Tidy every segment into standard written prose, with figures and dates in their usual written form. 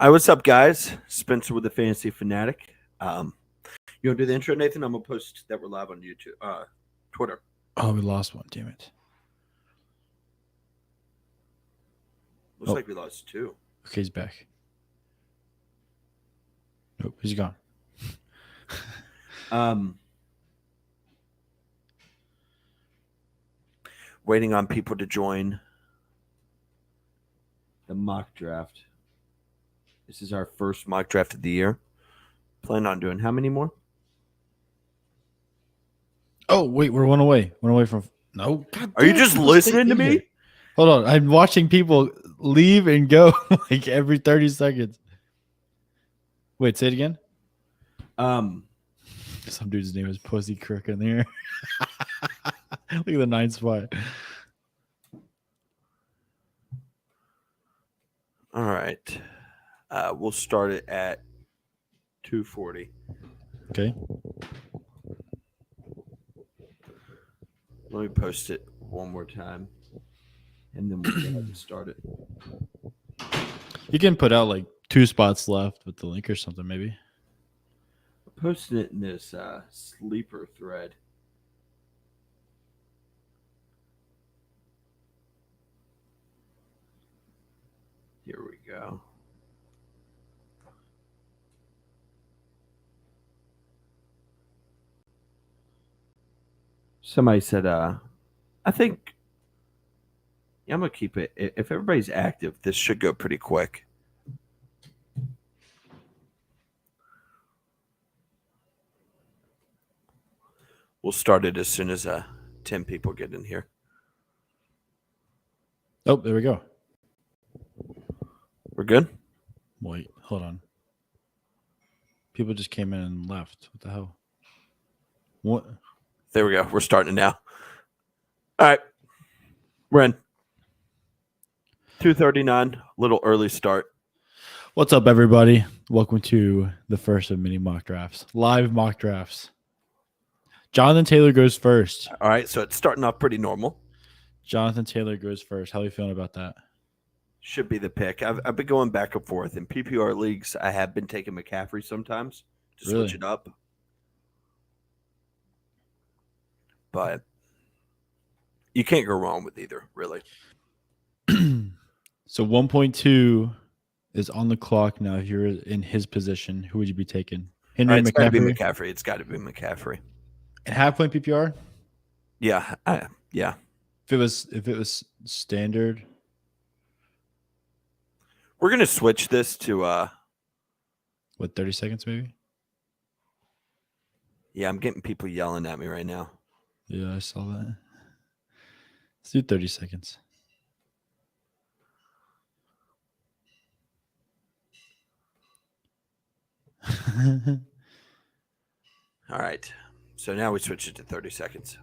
Hi, what's up, guys? Spencer with the Fantasy Fanatic. You want to do the intro, Nathan? I'm gonna post that we're live on YouTube, Twitter. Oh, we lost one. Damn it. Looks like we lost two. Okay, he's back. Nope, he's gone. Waiting on people to join the mock draft. This is our first mock draft of the year. Plan on doing how many more? Oh, wait, we're one away. One away from. No. God Are you just listening to me? Here. Hold on. I'm watching people leave and go like every 30 seconds. Wait, say it again. Some dude's name is Pussy Crook in there. Look at the 9th spot. All right. We'll start it at 240. Okay. Let me post it one more time, and then we'll go ahead and start it. You can put out like 2 spots left with the link or something, maybe. I'm posting it in this sleeper thread. Here we go. Somebody said, I think I'm going to keep it. If everybody's active, this should go pretty quick. We'll start it as soon as 10 people get in here. Oh, there we go. We're good? Wait, hold on. People just came in and left. What the hell? What? There we go. We're starting now. All right. We're in. 2:39. Little early start. What's up, everybody? Welcome to the first of many mock drafts. Live mock drafts. Jonathan Taylor goes first. All right. So it's starting off pretty normal. Jonathan Taylor goes first. How are you feeling about that? Should be the pick. I've been going back and forth. In PPR leagues, I have been taking McCaffrey sometimes to switch it up. But you can't go wrong with either, really. So 1.2 is on the clock now. If you're in his position, who would you be taking? Henry, It's got to be McCaffrey? McCaffrey. It's got to be McCaffrey. And half point PPR? Yeah. Yeah. If it was standard. We're going to switch this to 30 seconds maybe? Yeah, I'm getting people yelling at me right now. Yeah, I saw that. Let's do 30 seconds. All right. So now we switch it to 30 seconds.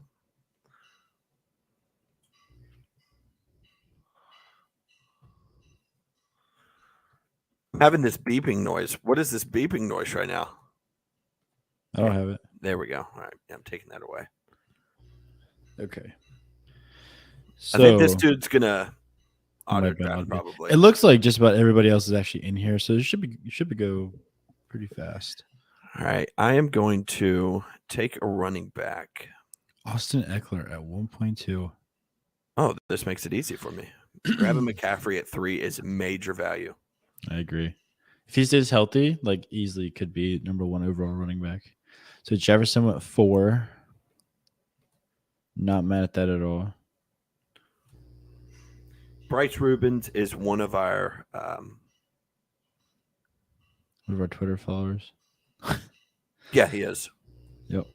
I'm having this beeping noise. What is this beeping noise right now? I don't have it. There we go. All right. Yeah, I'm taking that away. Okay. So I think this dude's going to auto draft probably. It looks like just about everybody else is actually in here, so it should be go pretty fast. All right. I am going to take a running back. Austin Eckler at 1.2. Oh, this makes it easy for me. Grabbing McCaffrey at 3 is major value. I agree. If he stays healthy, like easily could be number 1 overall running back. So Jefferson went 4. Not mad at that at all. Bryce Rubens is one of our Twitter followers. Yeah, he is. Yep.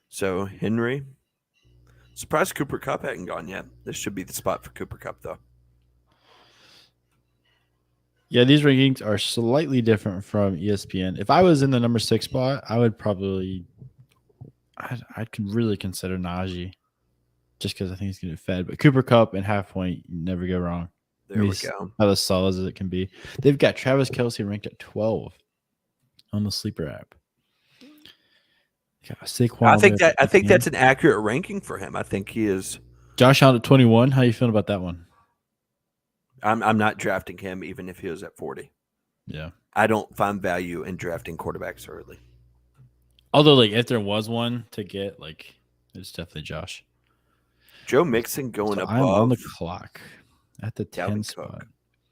So Henry. Surprised Cooper Kupp hadn't gone yet. This should be the spot for Cooper Kupp, though. Yeah, these rankings are slightly different from ESPN. If I was in the number 6 spot, I would probably I could really consider Najee. Just because I think he's going to get fed. But Cooper Kupp and half point, you never go wrong. There we go. About as solid as it can be. They've got Travis Kelce ranked at 12 on the sleeper app. I think that's an accurate ranking for him. I think he is. Josh Allen at 21. How you feeling about that one? I'm not drafting him even if he was at 40. Yeah, I don't find value in drafting quarterbacks early. Although, like, if there was one to get, like, it's definitely Josh. Joe Mixon going So I'm on above the clock at the 10 Dalvin spot. Cook.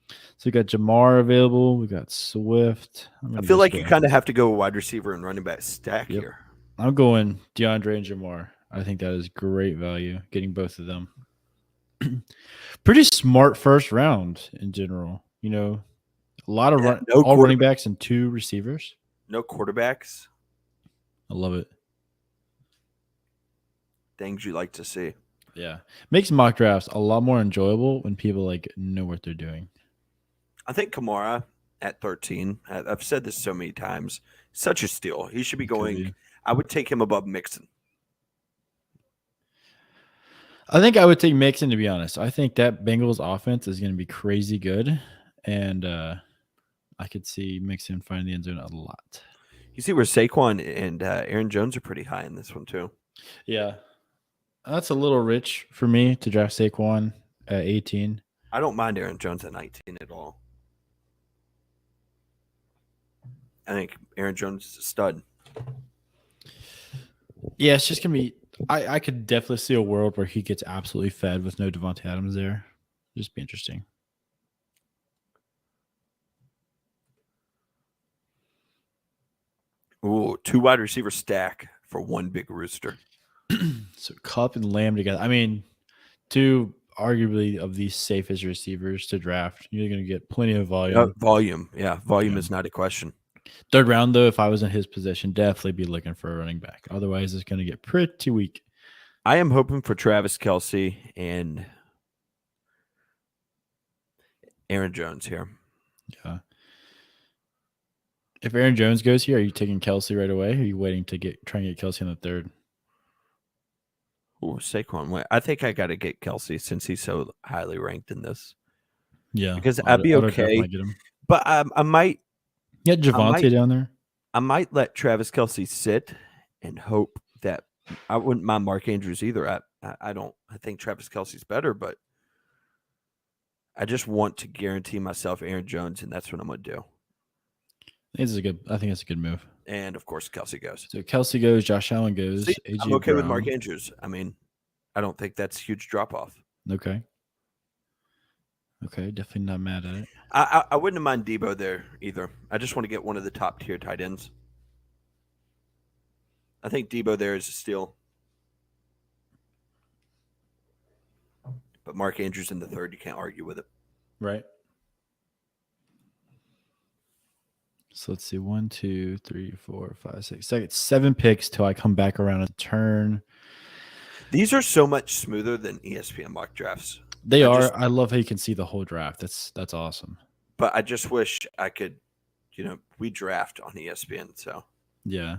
So we got Jamar available. We got Swift. I feel like you kind of have to go wide receiver and running back stack here. I'm going DeAndre and Jamar. I think that is great value, getting both of them. Pretty smart first round in general. You know, a lot of all running backs and 2 receivers. No quarterbacks. I love it. Things you like to see. Yeah. Makes mock drafts a lot more enjoyable when people like know what they're doing. I think Kamara at 13. I've said this so many times. Such a steal. He should be going. I would take him above Mixon. I think I would take Mixon, to be honest. I think that Bengals offense is going to be crazy good. And I could see Mixon finding the end zone a lot. You see where Saquon and Aaron Jones are pretty high in this one, too. Yeah. That's a little rich for me to draft Saquon at 18. I don't mind Aaron Jones at 19 at all. I think Aaron Jones is a stud. Yeah, it's just going to be – I could definitely see a world where he gets absolutely fed with no Devontae Adams there. Just be interesting. Ooh, 2 wide receiver stack for 1 big rooster. So Kupp and Lamb together. I mean, 2 arguably of the safest receivers to draft. You're going to get plenty of volume. Volume is not a question. 3rd round, though, if I was in his position, definitely be looking for a running back. Otherwise, it's going to get pretty weak. I am hoping for Travis Kelce and Aaron Jones here. Yeah. If Aaron Jones goes here, are you taking Kelce right away? Or are you waiting to try and get Kelce in the 3rd? Oh, Saquon. I think I got to get Kelce since he's so highly ranked in this. Yeah, because I'd be okay. But I might get Javonte down there. I might let Travis Kelce sit and hope that I wouldn't mind Mark Andrews either. I think Travis Kelce's better, but I just want to guarantee myself Aaron Jones, and that's what I'm going to do. I think it's a good move. And of course, Kelce goes. So Kelce goes, Josh Allen goes. See, I'm okay with Mark Andrews. I mean, I don't think that's a huge drop off. Okay, definitely not mad at it. I wouldn't mind Debo there either. I just want to get one of the top tier tight ends. I think Debo there is a steal. But Mark Andrews in the 3rd, you can't argue with it. Right. So let's see. 1, 2, 3, 4, 5, 6. 7 picks till I come back around a turn. These are so much smoother than ESPN mock drafts. They are. I love how you can see the whole draft. That's awesome. But I just wish I could, we draft on ESPN. So yeah.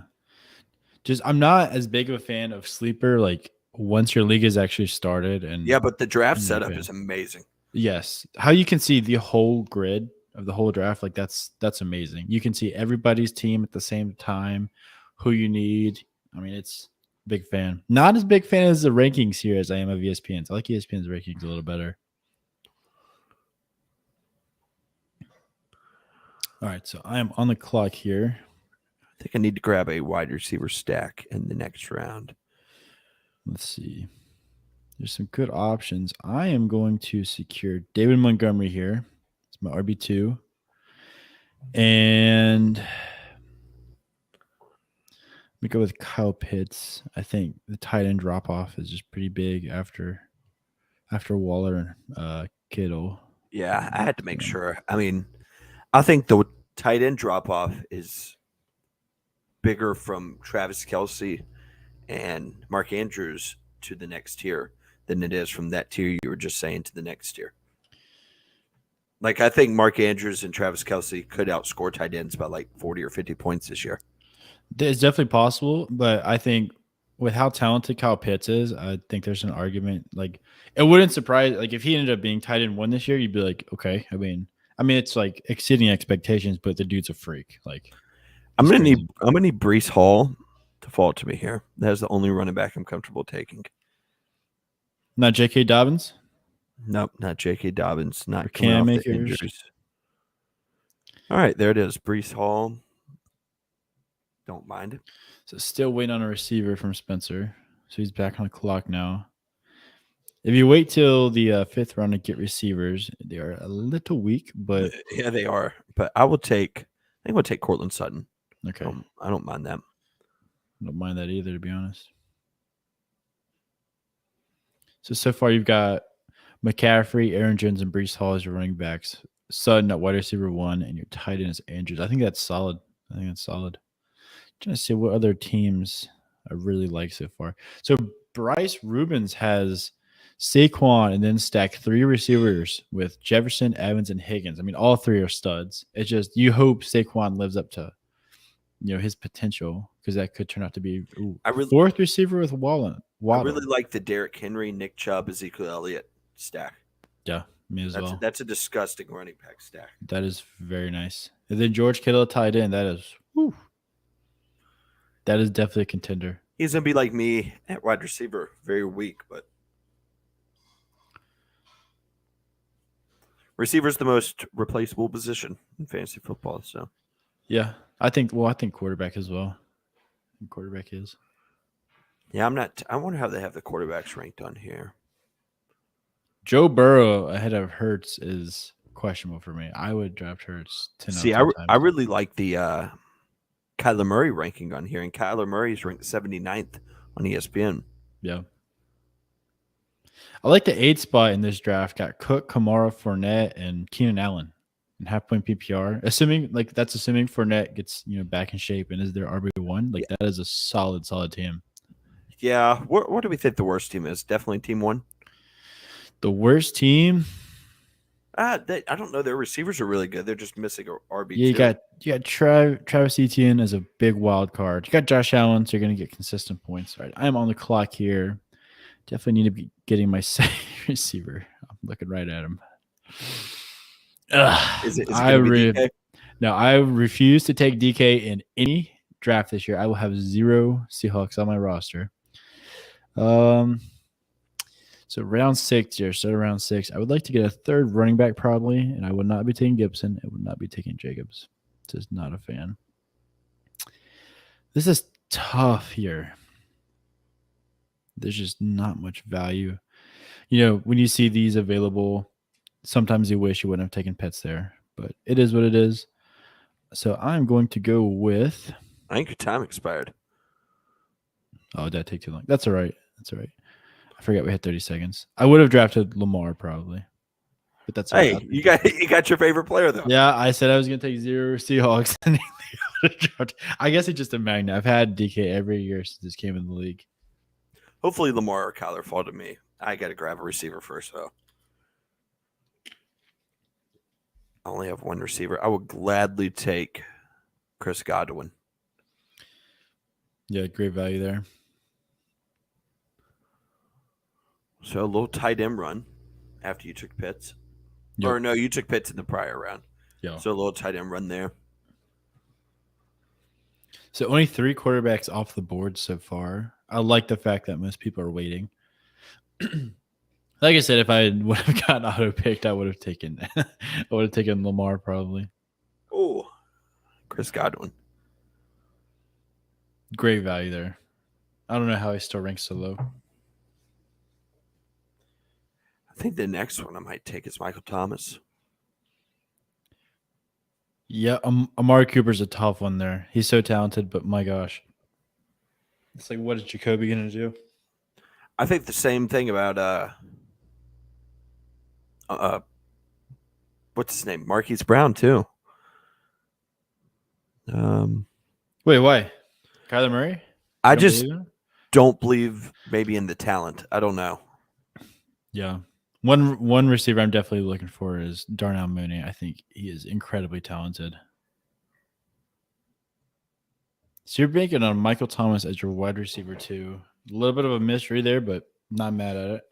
I'm not as big of a fan of sleeper. Like once your league is actually started, and but the draft setup is amazing. Yes, how you can see the whole grid of the whole draft, like that's amazing. You can see everybody's team at the same time, who you need. I mean, it's big fan. Not as big fan as the rankings here as I am of ESPN's. I like ESPN's rankings a little better. All right, so I am on the clock here. I think I need to grab a wide receiver stack in the next round. Let's see. There's some good options. I am going to secure David Montgomery here. It's my RB2. And let me go with Kyle Pitts. I think the tight end drop off is just pretty big after Waller and Kittle. Yeah, I had to make sure. I mean, I think the tight end drop off is bigger from Travis Kelce and Mark Andrews to the next tier than it is from that tier you were just saying to the next tier. Like, I think Mark Andrews and Travis Kelce could outscore tight ends by like 40 or 50 points this year. It's definitely possible, but I think with how talented Kyle Pitts is, I think there's an argument. Like, it wouldn't surprise. Like, if he ended up being tight end 1 this year, you'd be like, okay. I mean, it's like exceeding expectations, but the dude's a freak. Like, I'm gonna need Breece Hall to fall to me here. That's the only running back I'm comfortable taking. Not J.K. Dobbins? Nope, not J.K. Dobbins. Not Cam Akers. All right, there it is. Brees Hall. Don't mind it. So still waiting on a receiver from Spencer. So he's back on the clock now. If you wait till the fifth round to get receivers, they are a little weak, but Yeah, they are. But I will take. I think we'll take Cortland Sutton. okay. I don't mind that. I don't mind that either, to be honest. So far you've got McCaffrey, Aaron Jones, and Brees Hall as your running backs. Sutton at wide receiver 1, and your tight end is Andrews. I think that's solid. Trying to see what other teams I really like so far. So Bryce Rubens has Saquon and then stacked 3 receivers with Jefferson, Evans, and Higgins. I mean, all 3 are studs. It's just you hope Saquon lives up to his potential, because that could turn out to be fourth receiver with Waddle. I really like the Derrick Henry, Nick Chubb, Ezekiel Elliott stack. Yeah, me as well. That's a disgusting running back stack. That is very nice. And then George Kittle tied in. That is definitely a contender. He's gonna be like me at wide receiver, very weak, but receiver's the most replaceable position in fantasy football. So yeah, I think quarterback as well. Quarterback is. Yeah, I'm not. I wonder how they have the quarterbacks ranked on here. Joe Burrow ahead of Hurts is questionable for me. I would draft Hurts 10 See, out of 10 times. I really like the Kyler Murray ranking on here, and Kyler Murray is ranked 79th on ESPN. Yeah. I like the 8th spot in this draft. Got Cook, Kamara, Fournette, and Keenan Allen in half-point PPR. Assuming Fournette gets back in shape and is their RB1. That is a solid team. Yeah. What do we think the worst team is? Definitely team 1. The worst team? I don't know. Their receivers are really good. They're just missing a RB2. Yeah, you got Travis Etienne as a big wild card. You got Josh Allen, so you're going to get consistent points. All right, I am on the clock here. Definitely need to be getting my second receiver. I'm looking right at him. Is it going to be DK? No, I refuse to take DK in any draft this year. I will have 0 Seahawks on my roster. So round 6 here, start around 6. I would like to get a third running back probably, and I would not be taking Gibson. I would not be taking Jacobs. Just not a fan. This is tough here. There's just not much value. When you see these available, sometimes you wish you wouldn't have taken Pitts there, but it is what it is. So I'm going to go with. I think your time expired. Oh, did that take too long? That's all right. I forgot we had 30 seconds. I would have drafted Lamar probably, but that's hey, you got your favorite player though. Yeah, I said I was going to take 0 Seahawks. I guess it's just a magnet. I've had DK every year since this came in the league. Hopefully Lamar or Kyler fall to me. I got to grab a receiver first though. I only have one receiver. I would gladly take Chris Godwin. Yeah, great value there. So a little tight end run after you took Pitts. Yep. Or no, you took Pitts in the prior round. Yeah. So a little tight end run there. So only 3 quarterbacks off the board so far. I like the fact that most people are waiting. Like I said, if I would have gotten auto-picked, I would have taken Lamar probably. Oh, Chris Godwin. Great value there. I don't know how he still ranks so low. I think the next one I might take is Michael Thomas. Yeah, Amari Cooper's a tough one there. He's so talented, but my gosh. It's like, what is Jacoby going to do? I think the same thing about what's his name? Marquise Brown too. Wait, why? Kyler Murray? I just don't believe maybe in the talent. I don't know. Yeah. One receiver I'm definitely looking for is Darnell Mooney. I think he is incredibly talented. So you're banking on Michael Thomas as your wide receiver too. A little bit of a mystery there, but not mad at it.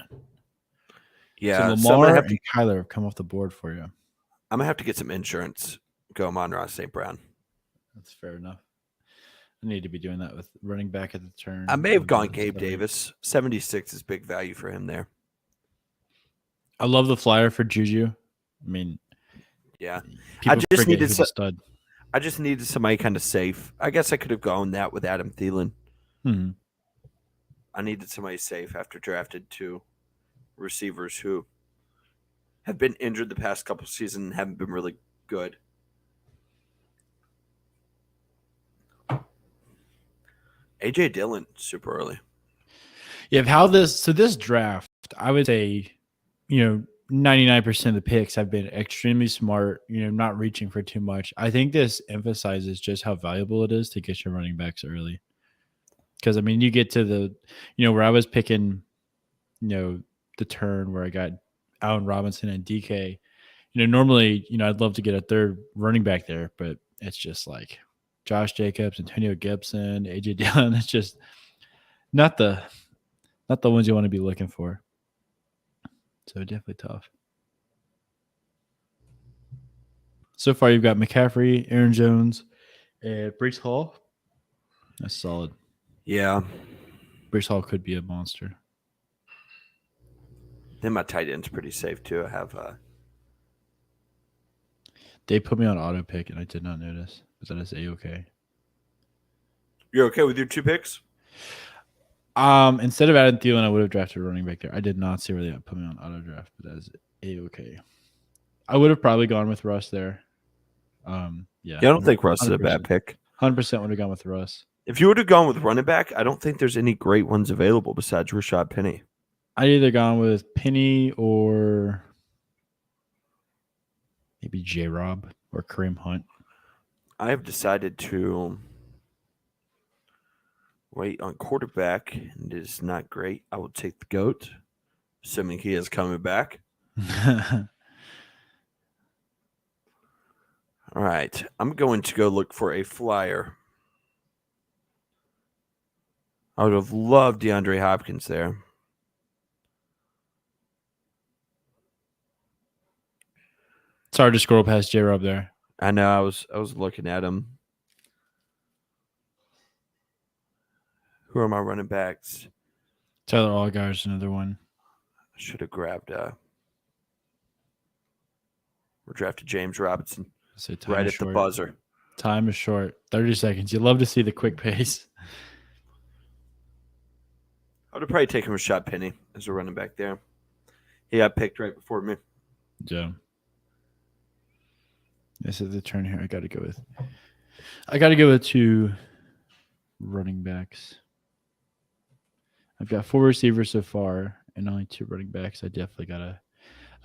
Yeah, so Lamar and Kyler have come off the board for you. I'm gonna have to get some insurance. Go Amon-Ra St. Brown. That's fair enough. I need to be doing that with running back at the turn. I may have gone Gabe Davis. 76 is big value for him there. I love the flyer for Juju. I mean, Yeah. I People just forget needed who's a stud. I just needed somebody kind of safe. I guess I could have gone that with Adam Thielen. Hmm. I needed somebody safe after drafted two receivers who have been injured the past couple seasons and haven't been really good. AJ Dillon, super early. Yeah, this draft, I would say, 99% of the picks have been extremely smart, not reaching for too much. I think this emphasizes just how valuable it is to get your running backs early. Because I mean, you get to where I was picking, the turn where I got Allen Robinson and DK. Normally, I'd love to get a third running back there, but it's just like Josh Jacobs, Antonio Gibson, AJ Dillon. It's just not the ones you want to be looking for. So definitely tough. So far, you've got McCaffrey, Aaron Jones, and Brees Hall. That's solid. Yeah. Brees Hall could be a monster. Then my tight end's pretty safe too. I have They put me on auto pick, and I did not notice, but that is a-okay. You're okay with your two picks? Instead of Adam Thielen, I would have drafted a running back there. I did not see where they put me on auto draft, but that is a-okay. I would have probably gone with Russ there. Yeah, I don't think Russ is a bad pick. 100% would have gone with Russ. If you would have gone with running back, I don't think there's any great ones available besides Rashad Penny. I'd either gone with Penny or maybe J-Rob or Kareem Hunt. I have decided to wait on quarterback, and it is not great. I will take the GOAT, assuming he is coming back. All right. I'm going to go look for a flyer. I would have loved DeAndre Hopkins there. It's hard to scroll past J-Rob there. I know. I was looking at him. Who are my running backs? Tyler Allgeier's another one. I should have grabbed. We drafted James Robinson right at the buzzer. Time is short. 30 seconds. You love to see the quick pace. I would have probably taken Rashad Penny as a running back there. He got picked right before me. Yeah. This is the turn here. I got to go with two running backs. I've got 4 receivers so far and only 2 running backs. I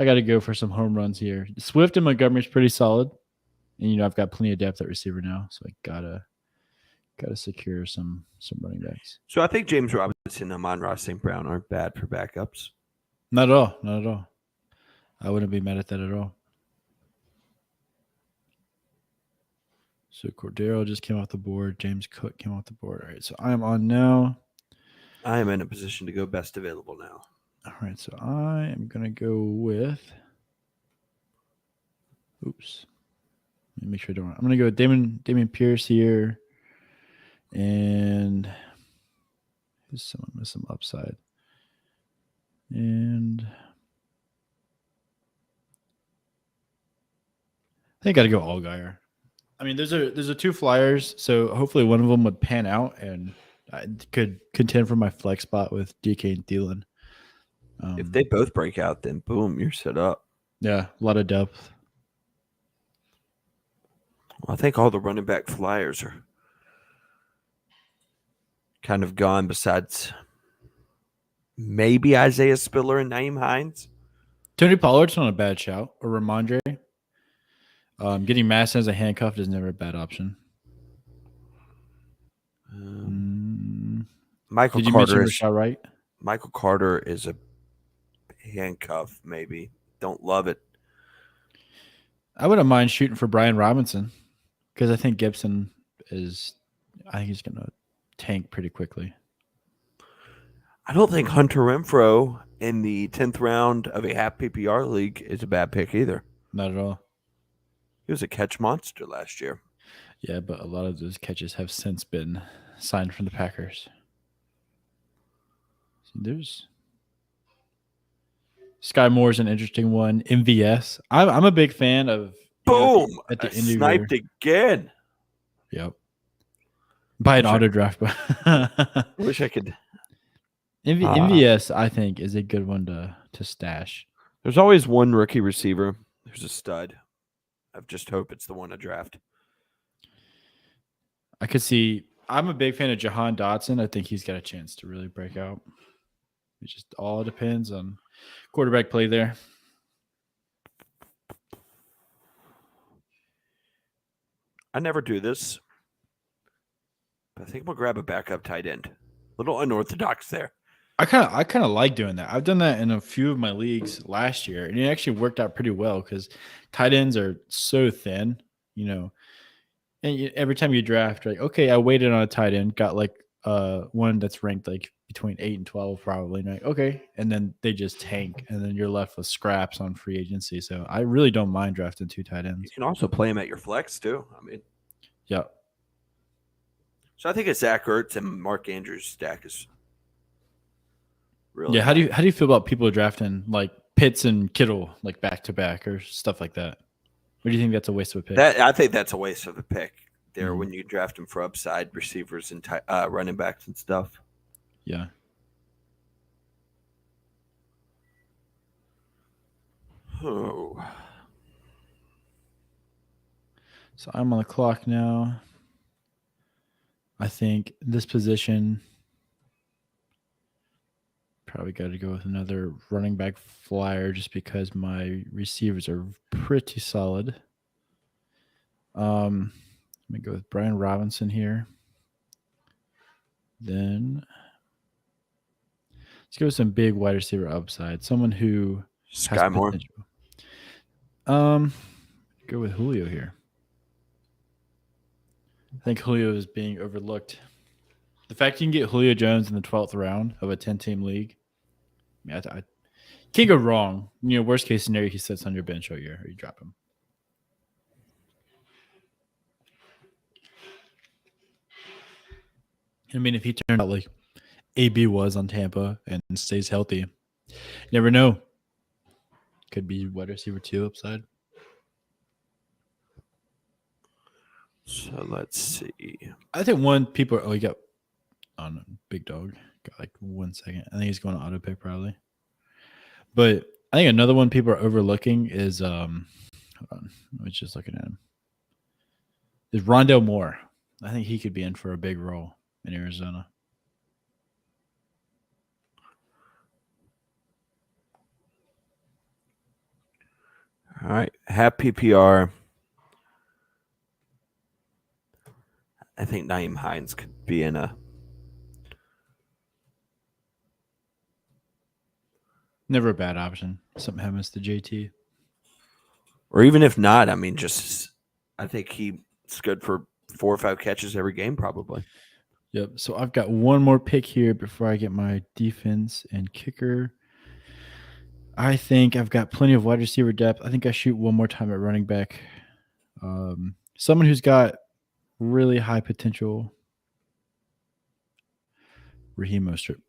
gotta go for some home runs here. Swift and Montgomery's pretty solid. And I've got plenty of depth at receiver now, so I gotta secure some running backs. So I think James Robinson and Amon-Ra St. Brown aren't bad for backups. Not at all. Not at all. I wouldn't be mad at that at all. So Cordero just came off the board. James Cook came off the board. All right, so I am on now. I am in a position to go best available now. All right, so I am going to go with... Oops. Let me make sure I don't... I'm going to go with Dameon Pierce here. And... Who's someone with some upside? And... I think I got to go Allgeier. I mean, there's a 2 flyers, so hopefully one of them would pan out, and I could contend for my flex spot with DK and Thielen. If they both break out, then boom, you're set up. Yeah, a lot of depth. Well, I think all the running back flyers are kind of gone besides maybe Isaiah Spiller and Naeem Hines. Tony Pollard's not a bad shout. Or Ramondre. Getting Madison as a handcuff is never a bad option. Michael Did you Carter mention Rashad Wright? Michael Carter is a handcuff, maybe. Don't love it. I wouldn't mind shooting for Brian Robinson because I think Gibson is. I think he's going to tank pretty quickly. I don't think Hunter Renfrow in the 10th round of a half PPR league is a bad pick either. Not at all. He was a catch monster last year. Yeah, but a lot of those catches have since been signed from the Packers. So there's Sky Moore's an interesting one. MVS. I'm a big fan of Boom! at I the end of your sniped again. yep. Buy an Wish I auto could. draft. Wish I could. MVS, I think, is a good one to stash. There's always one rookie receiver who's a stud. I just hope it's the one to draft. I could see. I'm a big fan of Jahan Dotson. I think he's got a chance to really break out. It just all depends on quarterback play there. I never do this, but I think I'm gonna grab a backup tight end. Little unorthodox there. I kind of like doing that. I've done that in a few of my leagues last year, and it actually worked out pretty well because tight ends are so thin, And every time you draft, like, okay, I waited on a tight end, got like one that's ranked like between 8 and 12 probably. And like, okay, and then they just tank, and then you're left with scraps on free agency. So I really don't mind drafting 2 tight You ends. can also play him at your flex too. I mean, Yeah. so I think it's Zach Ertz and Mark Andrews stack is really. Yeah. How do you feel about people drafting like Pitts and Kittle like back to back or stuff like that? Or do you think that's a waste of a pick? I think that's a waste of a pick there Mhm. when you draft him for upside receivers and running backs and stuff. Yeah. Oh. So I'm on the clock now. I think this position probably got to go with another running back flyer just because my receivers are pretty solid. Let me go with Brian Robinson here. Then let's go with some big wide receiver upside. Someone who Sky has Moore. potential. Go with Julio here. I think Julio is being overlooked. The fact you can get Julio Jones in the 12th round of a 10-team league, I can't go wrong. Worst case scenario, he sits on your bench all year or you drop him. I mean, if he turned out like AB was on Tampa and stays healthy, you never know. Could be wide receiver 2 upside. So let's see. I think one people. Oh, he got on big dog. Got like 1 second. I think he's going to auto pick probably. But I think another one people are overlooking is hold on. I was just looking at him. Is Rondale Moore. I think he could be in for a big role in Arizona. All right. Have PPR. I think Naeem Hines could be in a. Never a bad option. Something happens to JT. Or even if not, I mean, I think he's good for 4 or 5 catches every game, probably. Yep. So I've got one more pick here before I get my defense and kicker. I think I've got plenty of wide receiver depth. I think I shoot one more time at running back. Someone who's got really high potential. Raheem Mostert.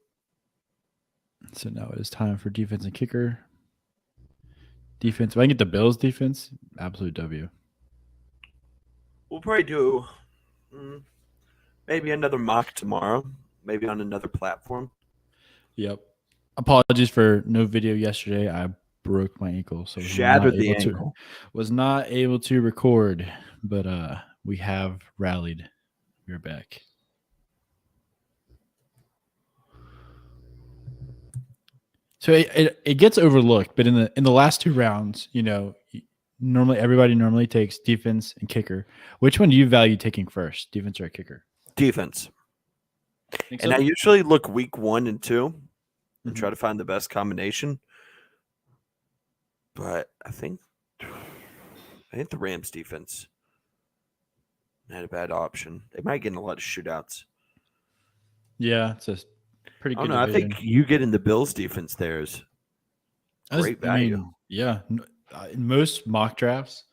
So now it is time for defense and kicker. Defense. If I can get the Bills defense, absolute W. We'll probably do maybe another mock tomorrow, maybe on another platform. Yep. Apologies for no video yesterday. I broke my ankle, so Shattered the ankle. Was not able to record, but we have rallied. We're back. So it gets overlooked, but in the last 2 rounds, normally everybody takes defense and kicker. Which one do you value taking first, defense or kicker? Defense. Think And so? I usually look week 1 and 2 and try to find the best combination. But I think the Rams defense not a bad option. They might get in a lot of shootouts. Yeah, it's a pretty good. I think you get in the Bills defense there is great value. In most mock drafts,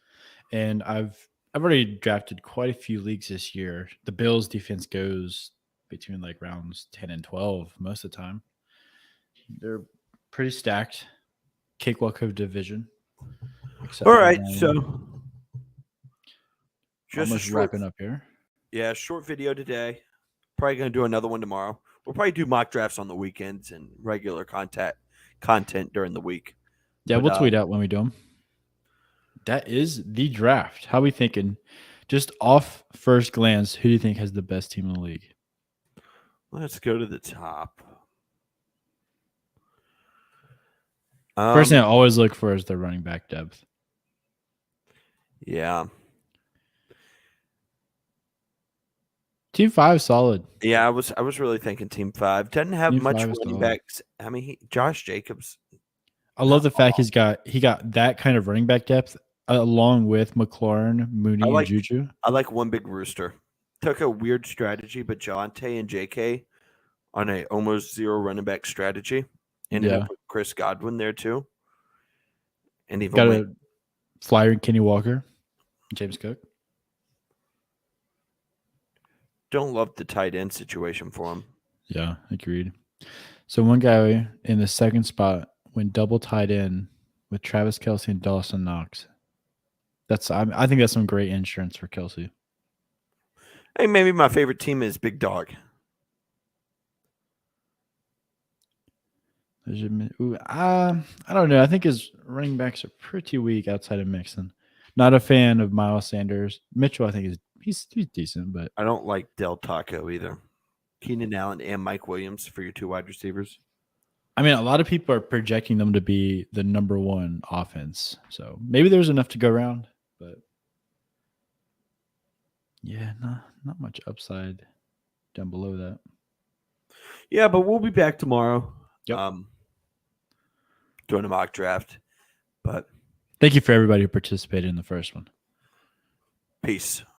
and I've already drafted quite a few leagues this year. The Bills defense goes between like rounds 10 and 12 most of the time. They're pretty stacked. Cakewalk of division. All right, so Just a Almost short, wrapping up here. yeah, short video today. Probably gonna do another one tomorrow. We'll probably do mock drafts on the weekends and regular content during the week. Yeah, But we'll tweet out when we do them. That is the draft. How we thinking? Just off first glance, who do you think has the best team in the league? let's go to the top. First thing I always look for is their running back depth. Yeah. Team 5 solid. Yeah, I was really thinking Team 5. Doesn't have Team much 5 is running solid. backs. I mean, Josh Jacobs. I love the fact he got that kind of running back depth along with McLaurin, Mooney, and Juju. I like one big rooster. Took a weird strategy, but Jonte and JK on a almost zero running back strategy. Ended up with Chris Godwin there too. And even got a flyer in Kenny Walker, James Cook. Don't love the tight end situation for him. Yeah, agreed. So one guy in the second spot went double tight end with Travis Kelce and Dawson Knox. I think that's some great insurance for Kelce. Hey, maybe my favorite team is Big Dog. I don't know. I think his running backs are pretty weak outside of Mixon. Not a fan of Miles Sanders. Mitchell, I think he's decent, but I don't like Del Taco either. Keenan Allen and Mike Williams for your two wide receivers. I mean, a lot of people are projecting them to be the number one offense. So maybe there's enough to go around, but yeah, not much upside down below that. Yeah, but we'll be back tomorrow. Yep. Doing a mock draft. But thank you for everybody who participated in the first one. Peace.